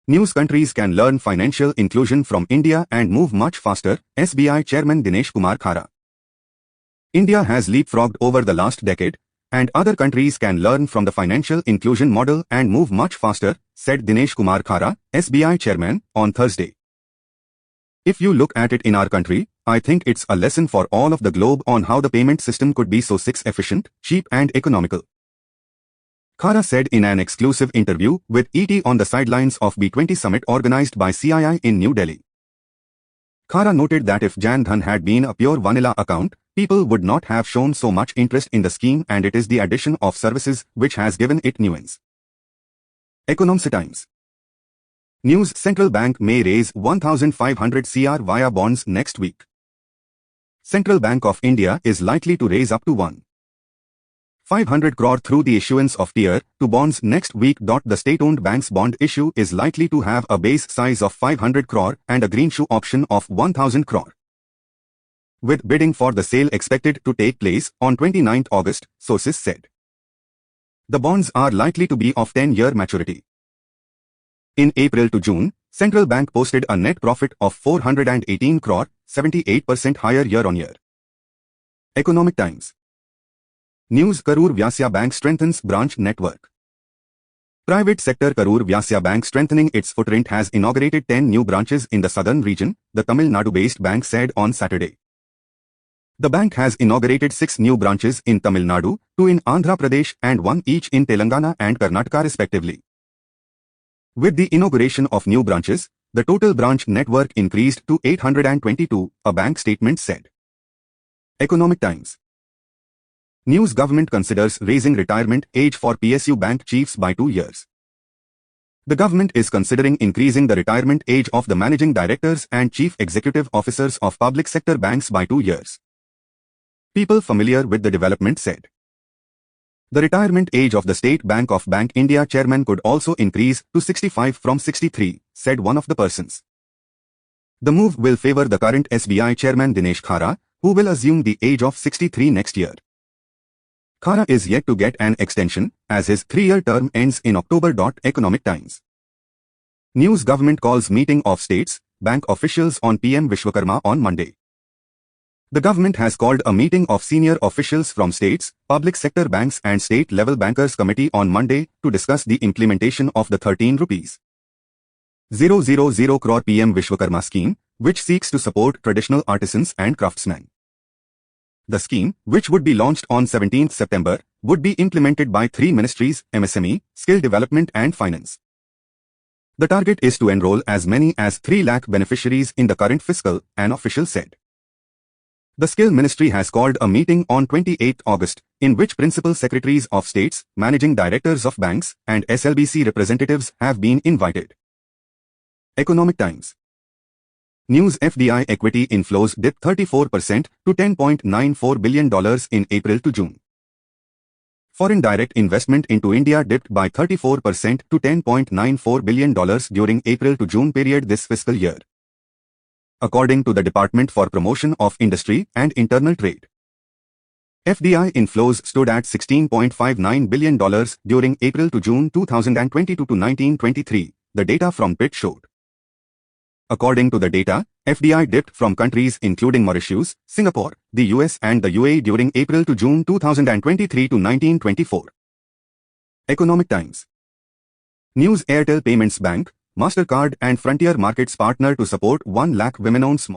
News countries can learn financial inclusion from India and move much faster, SBI Chairman Dinesh Kumar Khara. India has leapfrogged over the last decade, and other countries can learn from the financial inclusion model and move much faster, said Dinesh Kumar Khara, SBI Chairman, on Thursday. If you look at it in our country, I think it's a lesson for all of the globe on how the payment system could be so efficient, cheap and economical. Khara said in an exclusive interview with ET on the sidelines of B20 summit organized by CII in New Delhi. Khara noted that if Jan Dhan had been a pure vanilla account, people would not have shown so much interest in the scheme, and it is the addition of services which has given it nuance. Economics Times News: Central Bank may raise 1,500 crore via bonds next week. Central Bank of India is likely to raise up to 1,500 crore through the issuance of Tier 2 bonds next week. The state-owned bank's bond issue is likely to have a base size of 500 crore and a greenshoe option of 1,000 crore. With bidding for the sale expected to take place on 29 August, sources said. The bonds are likely to be of 10-year maturity. In April to June, Central Bank posted a net profit of 418 crore, 78% higher year-on-year. Economic Times News: Karur Vyasya Bank strengthens branch network. Private sector Karur Vyasya Bank strengthening its footprint has inaugurated 10 new branches in the southern region, the Tamil Nadu-based bank said on Saturday. The bank has inaugurated 6 new branches in Tamil Nadu, 2 in Andhra Pradesh and 1 each in Telangana and Karnataka respectively. With the inauguration of new branches, the total branch network increased to 822, a bank statement said. Economic Times News: Government considers raising retirement age for PSU bank chiefs by 2 years. The government is considering increasing the retirement age of the managing directors and chief executive officers of public sector banks by 2 years. People familiar with the development said. The retirement age of the State Bank of Bank India chairman could also increase to 65 from 63, said one of the persons. The move will favor the current SBI chairman Dinesh Khara, who will assume the age of 63 next year. Khara is yet to get an extension, as his 3-year term ends in October. Economic Times News: Government calls meeting of states, bank officials on PM Vishwakarma on Monday. The government has called a meeting of senior officials from states, public sector banks and state-level bankers committee on Monday to discuss the implementation of the 13 rupees 000 crore PM Vishwakarma scheme, which seeks to support traditional artisans and craftsmen. The scheme, which would be launched on 17 September, would be implemented by 3 ministries: MSME, Skill Development and Finance. The target is to enroll as many as 3 lakh beneficiaries in the current fiscal, an official said. The Skill Ministry has called a meeting on 28 August, in which principal secretaries of states, managing directors of banks, and SLBC representatives have been invited. Economic Times News: FDI equity inflows dipped 34% to $10.94 billion in April to June. Foreign direct investment into India dipped by 34% to $10.94 billion during April to June period this fiscal year, according to the Department for Promotion of Industry and Internal Trade. FDI inflows stood at $16.59 billion during April to June 2022 to 1923, the data from PIT showed. According to the data, FDI dipped from countries including Mauritius, Singapore, the US and the UAE during April to June 2023 to 1924. Economic Times News: Airtel Payments Bank, MasterCard and Frontier Markets partner to support 1 lakh women-owned small